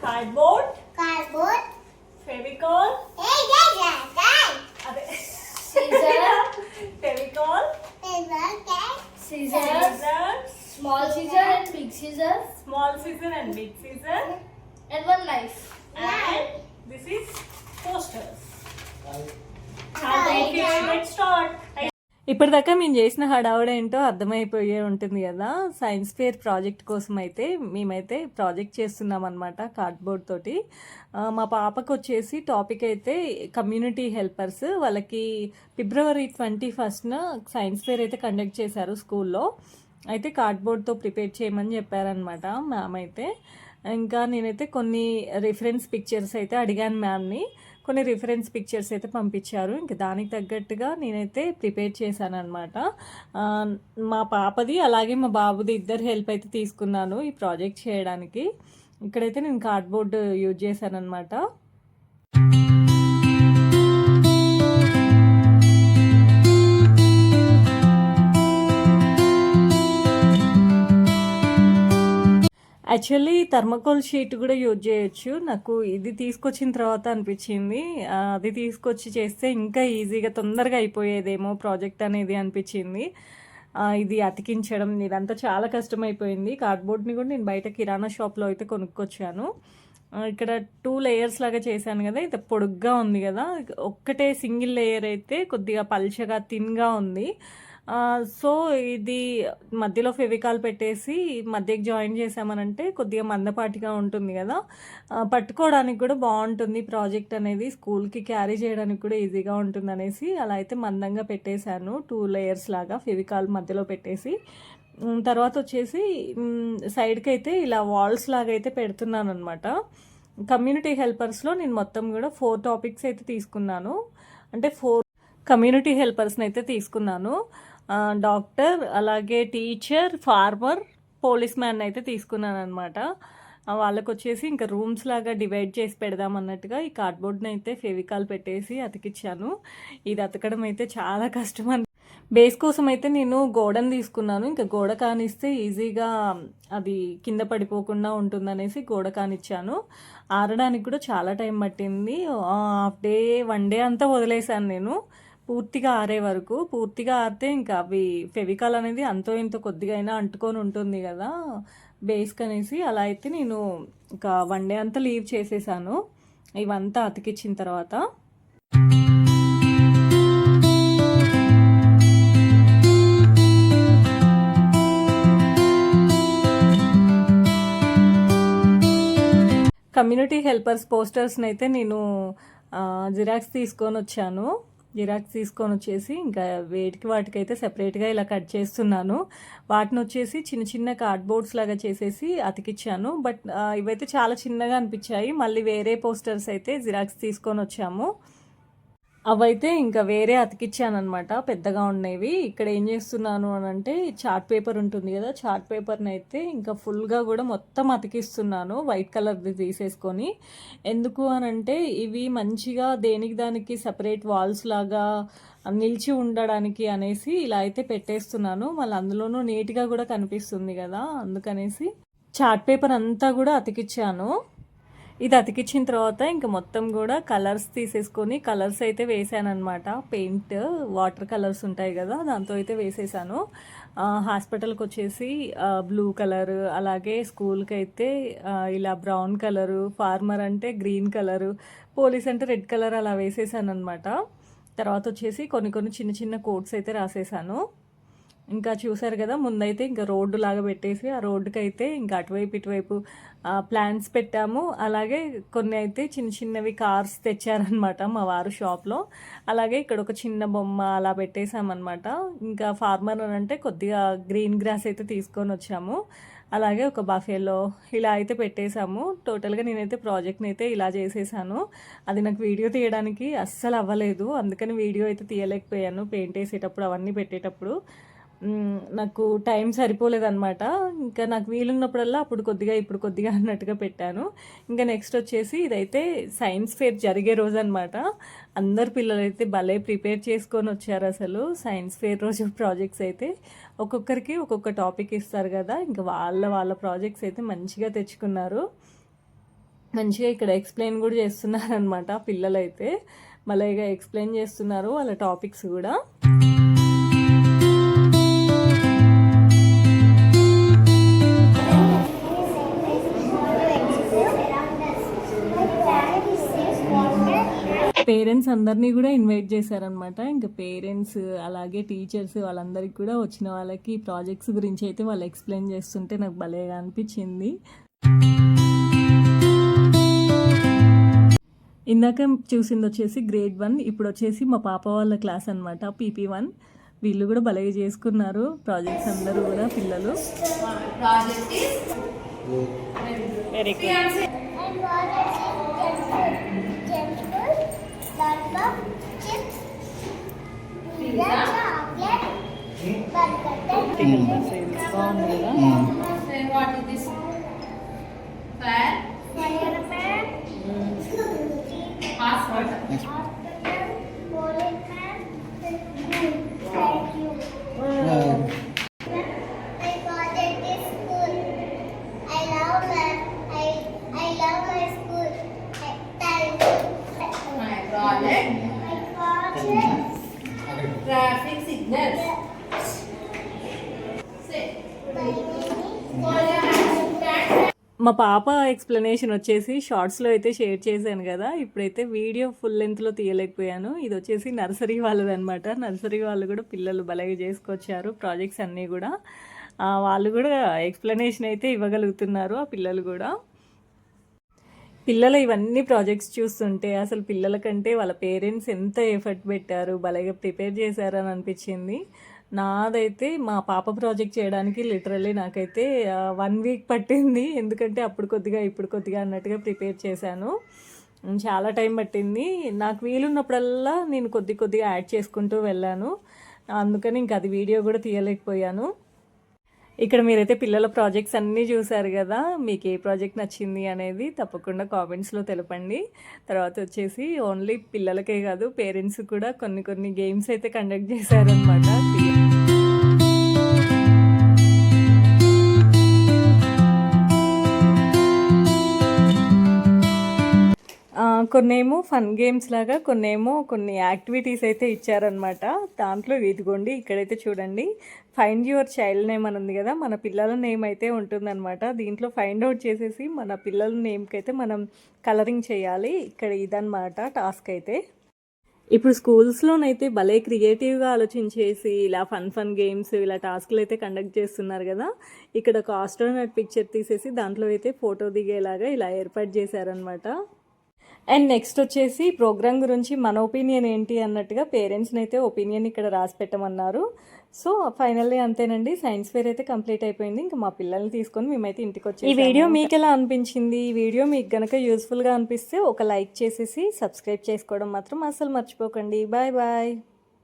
Cardboard. Fevicol. Scissor. Fevicol. Scissors. Small scissor and big scissor. Small scissor and big scissor. And one knife. And this is posters. Okay, Let's start. ఇప్పటిదాకా మేము చేసిన హడావుడ ఏంటో అర్థమైపోయే ఉంటుంది కదా. Science fair project కోసం అయితే మేమైతే project చేస్తున్నాం అనమాట కార్డ్బోర్డ్ తోటి. మా పాపకు వచ్చేసి టాపిక్ అయితే కమ్యూనిటీ హెల్పర్స్. వాళ్ళకి February 21st సైన్స్ ఫేర్ అయితే కండక్ట్ చేశారు స్కూల్లో. అయితే కార్డ్బోర్డ్తో ప్రిపేర్ చేయమని చెప్పారనమాట మ్యామ్ అయితే. ఇంకా నేనైతే కొన్ని రిఫరెన్స్ పిక్చర్స్ అయితే అడిగాను మ్యామ్ని. కొన్ని రిఫరెన్స్ పిక్చర్స్ అయితే పంపించారు. ఇంకా దానికి తగ్గట్టుగా నేనైతే ప్రిపేర్ చేశాను అనమాట. మా పాపది అలాగే మా బాబుది ఇద్దరు హెల్ప్ అయితే తీసుకున్నాను ఈ ప్రాజెక్ట్ చేయడానికి. ఇక్కడైతే నేను కార్డ్బోర్డ్ యూజ్ చేశాను అనమాట. యాక్చువల్లీ థర్మకోల్ షీట్ కూడా యూజ్ చేయొచ్చు. నాకు ఇది తీసుకొచ్చిన తర్వాత అనిపించింది అది తీసుకొచ్చి చేస్తే ఇంకా ఈజీగా తొందరగా అయిపోయేదేమో ప్రాజెక్ట్ అనేది అనిపించింది. ఇది అతికించడం ఇదంతా చాలా కష్టమైపోయింది. కార్డ్బోర్డ్ని కూడా నేను బయట కిరాణా షాప్లో అయితే కొనుక్కొచ్చాను. ఇక్కడ 2 లేయర్స్ లాగా చేశాను కదా. ఇది పొడుగ్గా ఉంది కదా. ఒక్కటే సింగిల్ లేయర్ అయితే కొద్దిగా పల్చగా థిన్గా ఉంది. సో ఇది మధ్యలో ఫెవికాల్ పెట్టేసి మధ్యకి జాయిన్ చేసామనంటే కొద్దిగా మందపాటిగా ఉంటుంది కదా. పట్టుకోవడానికి కూడా బాగుంటుంది ప్రాజెక్ట్ అనేది. స్కూల్కి క్యారీ చేయడానికి కూడా ఈజీగా ఉంటుంది అనేసి అలా అయితే మందంగా పెట్టేశాను. 2 లేయర్స్ లాగా ఫెవికాల్ మధ్యలో పెట్టేసి తర్వాత వచ్చేసి సైడ్కి అయితే ఇలా వాల్స్ లాగా అయితే పెడుతున్నాను అనమాట. కమ్యూనిటీ హెల్పర్స్లో నేను మొత్తం కూడా 4 టాపిక్స్ అయితే తీసుకున్నాను. అంటే 4 కమ్యూనిటీ హెల్పర్స్ని అయితే తీసుకున్నాను. డాక్టర్, అలాగే టీచర్, ఫార్మర్, పోలీస్ మ్యాన్ అయితే తీసుకున్నాను అనమాట. వాళ్ళకు వచ్చేసి ఇంకా రూమ్స్ లాగా డివైడ్ చేసి పెడదాం అన్నట్టుగా ఈ కార్డ్బోర్డ్ని అయితే ఫెవికాల్ పెట్టేసి అతికిచ్చాను. ఇది అతకడం అయితే చాలా కష్టం. బేస్ కోసం అయితే నేను గోడను తీసుకున్నాను. ఇంకా గోడ కానిస్తే ఈజీగా అది కింద పడిపోకుండా ఉంటుందనేసి గోడ కానిచ్చాను. ఆరడానికి కూడా చాలా టైం పట్టింది. హాఫ్ డే 1 డే అంతా వదిలేశాను నేను పూర్తిగా ఆరే వరకు. పూర్తిగా ఆరితే ఇంకా అవి ఫెవికాల్ అనేది అంతో ఇంతో కొద్దిగా అయినా అంటుకొని ఉంటుంది కదా బేస్కి అనేసి అలా అయితే నేను ఇంకా 1 డే అంతా లీవ్ చేసేసాను ఇవంతా అతికిచ్చిన తర్వాత. కమ్యూనిటీ హెల్పర్స్ పోస్టర్స్ని అయితే నేను జిరాక్స్ తీసుకొని వచ్చాను. జిరాక్స్ తీసుకొని వచ్చేసి ఇంకా వాటికైతే సెపరేట్గా ఇలా కట్ చేస్తున్నాను. వాటిని వచ్చేసి చిన్న చిన్న కార్డ్బోర్డ్స్ లాగా చేసేసి అతికిచ్చాను. బట్ ఇవైతే చాలా చిన్నగా అనిపించాయి. మళ్ళీ వేరే పోస్టర్స్ అయితే జిరాక్స్ తీసుకొని వచ్చాము. అవైతే ఇంకా వేరే అతికిచ్చాను అనమాట, పెద్దగా ఉండేవి. ఇక్కడ ఏం చేస్తున్నాను అని అంటే చార్ట్ పేపర్ ఉంటుంది కదా, చార్ట్ పేపర్ని అయితే ఇంకా ఫుల్గా కూడా మొత్తం అతికిస్తున్నాను వైట్ కలర్ది తీసేసుకొని. ఎందుకు అని అంటే ఇవి మంచిగా దేనికి దానికి సపరేట్ వాల్స్ లాగా నిలిచి ఉండడానికి అనేసి ఇలా అయితే పెట్టేస్తున్నాను. మళ్ళీ అందులోనూ నీట్గా కూడా కనిపిస్తుంది కదా, అందుకనేసి చార్ట్ పేపర్ అంతా కూడా అతికిచ్చాను. ఇది అతికిచ్చిన తర్వాత ఇంకా మొత్తం కూడా కలర్స్ తీసేసుకొని కలర్స్ అయితే వేసాను అనమాట. పెయింట్ వాటర్ కలర్స్ ఉంటాయి కదా, దాంతో అయితే వేసేసాను. హాస్పిటల్కి వచ్చేసి బ్లూ కలర్, అలాగే స్కూల్కి అయితే ఇలా బ్రౌన్ కలరు, ఫార్మర్ అంటే గ్రీన్ కలరు, పోలీస్ అంటే రెడ్ కలర్ అలా వేసేసాను అనమాట. తర్వాత వచ్చేసి కొన్ని చిన్న చిన్న కోట్స్ అయితే రాసేసాను. ఇంకా చూసారు కదా, ముందైతే ఇంకా రోడ్డు లాగా పెట్టేసి ఆ రోడ్డుకి అయితే ఇంకా అటువైపు ఇటువైపు ప్లాంట్స్ పెట్టాము. అలాగే కొన్ని అయితే చిన్న చిన్నవి కార్స్ తెచ్చారనమాట మా వారు షాప్లో. అలాగే ఇక్కడ ఒక చిన్న బొమ్మ అలా పెట్టేసామన్నమాట. ఇంకా ఫార్మర్ అని అంటే కొద్దిగా గ్రీన్ గ్రాస్ అయితే తీసుకొని వచ్చాము. అలాగే ఒక బఫేలో ఇలా అయితే పెట్టేశాము. టోటల్గా నేనైతే ప్రాజెక్ట్ని అయితే ఇలా చేసేసాను. అది నాకు వీడియో తీయడానికి అస్సలు అవ్వలేదు, అందుకని వీడియో అయితే తీయలేకపోయాను పెయింట్ వేసేటప్పుడు అవన్నీ పెట్టేటప్పుడు. నాకు టైం సరిపోలేదన్నమాట. ఇంకా నాకు వీలున్నప్పుడల్లా అప్పుడు కొద్దిగా ఇప్పుడు కొద్దిగా అన్నట్టుగా పెట్టాను. ఇంకా నెక్స్ట్ వచ్చేసి ఇదైతే సైన్స్ ఫేర్ జరిగే రోజు అనమాట. అందరు పిల్లలైతే భలే ప్రిపేర్ చేసుకొని వచ్చారు అసలు. సైన్స్ ఫేర్ రోజు ప్రాజెక్ట్స్ అయితే ఒక్కొక్కరికి ఒక్కొక్క టాపిక్ ఇస్తారు కదా, ఇంకా వాళ్ళ ప్రాజెక్ట్స్ అయితే మంచిగా తెచ్చుకున్నారు. మంచిగా ఇక్కడ ఎక్స్ప్లెయిన్ కూడా చేస్తున్నారు అనమాట పిల్లలైతే. భలేగా ఎక్స్ప్లెయిన్ చేస్తున్నారు వాళ్ళ టాపిక్స్ కూడా. పేరెంట్స్ అందరినీ కూడా ఇన్వైట్ చేశారనమాట. ఇంకా పేరెంట్స్ అలాగే టీచర్స్ వాళ్ళందరికీ కూడా వచ్చిన వాళ్ళకి ప్రాజెక్ట్స్ గురించి అయితే వాళ్ళు ఎక్స్ప్లెయిన్ చేస్తుంటే నాకు భలేగా అనిపించింది. ఇందాక చూసింది వచ్చేసి గ్రేడ్ 1, ఇప్పుడు వచ్చేసి మా పాప వాళ్ళ క్లాస్ అనమాట, PP1. వీళ్ళు కూడా భలేగా చేసుకున్నారు ప్రాజెక్ట్స్ అందరూ కూడా పిల్లలు. Very good. బాగుంది Traffic signals. మా పాప ఎక్స్ప్లెనేషన్ వచ్చేసి షార్ట్స్లో అయితే షేర్ చేశాను కదా, ఇప్పుడైతే వీడియో ఫుల్ లెంత్లో తీయలేకపోయాను. ఇది వచ్చేసి నర్సరీ వాళ్ళదనమాట. నర్సరీ వాళ్ళు కూడా పిల్లలు భలేగా చేసుకొచ్చారు ప్రాజెక్ట్స్ అన్నీ కూడా. వాళ్ళు కూడా ఎక్స్ప్లెనేషన్ అయితే ఇవ్వగలుగుతున్నారు ఆ పిల్లలు కూడా. పిల్లలు ఇవన్నీ ప్రాజెక్ట్స్ చూస్తుంటే అసలు పిల్లల కంటే వాళ్ళ పేరెంట్స్ ఎంత ఎఫర్ట్ పెట్టారు, భలేగా ప్రిపేర్ చేశారని అనిపించింది. నాదైతే మా పాప ప్రాజెక్ట్ చేయడానికి లిటరల్లీ నాకైతే 1 వీక్ పట్టింది. ఎందుకంటే అప్పుడు కొద్దిగా ఇప్పుడు కొద్దిగా అన్నట్టుగా ప్రిపేర్ చేశాను. చాలా టైం పట్టింది. నాకు వీలున్నప్పుడల్లా నేను కొద్దిగా యాడ్ చేసుకుంటూ వెళ్ళాను. అందుకని ఇంకా అది వీడియో కూడా తీయలేకపోయాను. ఇక్కడ మీరైతే పిల్లల ప్రాజెక్ట్స్ అన్నీ చూసారు కదా, మీకు ఏ ప్రాజెక్ట్ నచ్చింది అనేది తప్పకుండా కామెంట్స్లో తెలపండి. తర్వాత వచ్చేసి ఓన్లీ పిల్లలకే కాదు పేరెంట్స్ కూడా కొన్ని గేమ్స్ అయితే కండక్ట్ చేశారనమాట. కొన్నేమో ఫన్ గేమ్స్ లాగా, కొన్ని యాక్టివిటీస్ అయితే ఇచ్చారనమాట. దాంట్లో ఇదిగోండి ఇక్కడైతే చూడండి, ఫైండ్ యువర్ చైల్డ్ నేమ్ అని ఉంది కదా, మన పిల్లల నేమ్ అయితే ఉంటుందన్నమాట. దీంట్లో ఫైండ్ అవుట్ చేసేసి మన పిల్లల నేమ్కి అయితే మనం కలరింగ్ చేయాలి. ఇక్కడ ఇదన్నమాట టాస్క్ అయితే. ఇప్పుడు స్కూల్స్లోనైతే భలే క్రియేటివ్గా ఆలోచించేసి ఇలా ఫన్ గేమ్స్ ఇలా టాస్క్లు అయితే కండక్ట్ చేస్తున్నారు కదా. ఇక్కడ ఒక ఆస్ట్రోనట్ పిక్చర్ తీసేసి దాంట్లో అయితే ఫోటో దిగేలాగా ఇలా ఏర్పాటు చేశారనమాట. అండ్ నెక్స్ట్ వచ్చేసి ప్రోగ్రామ్ గురించి మన ఒపీనియన్ ఏంటి అన్నట్టుగా పేరెంట్స్ని అయితే ఒపీనియన్ ఇక్కడ రాసి పెట్టమన్నారు. సో ఫైనల్లీ అంతేనండి, సైన్స్ ఫేర్ అయితే కంప్లీట్ అయిపోయింది. ఇంకా మా పిల్లల్ని తీసుకొని మేమైతే ఇంటికి వచ్చి. ఈ వీడియో మీకు ఎలా అనిపించింది? ఈ వీడియో మీకు గనక యూస్ఫుల్గా అనిపిస్తే ఒక లైక్ చేసేసి సబ్స్క్రైబ్ చేసుకోవడం మాత్రం అస్సలు మర్చిపోకండి. Bye bye.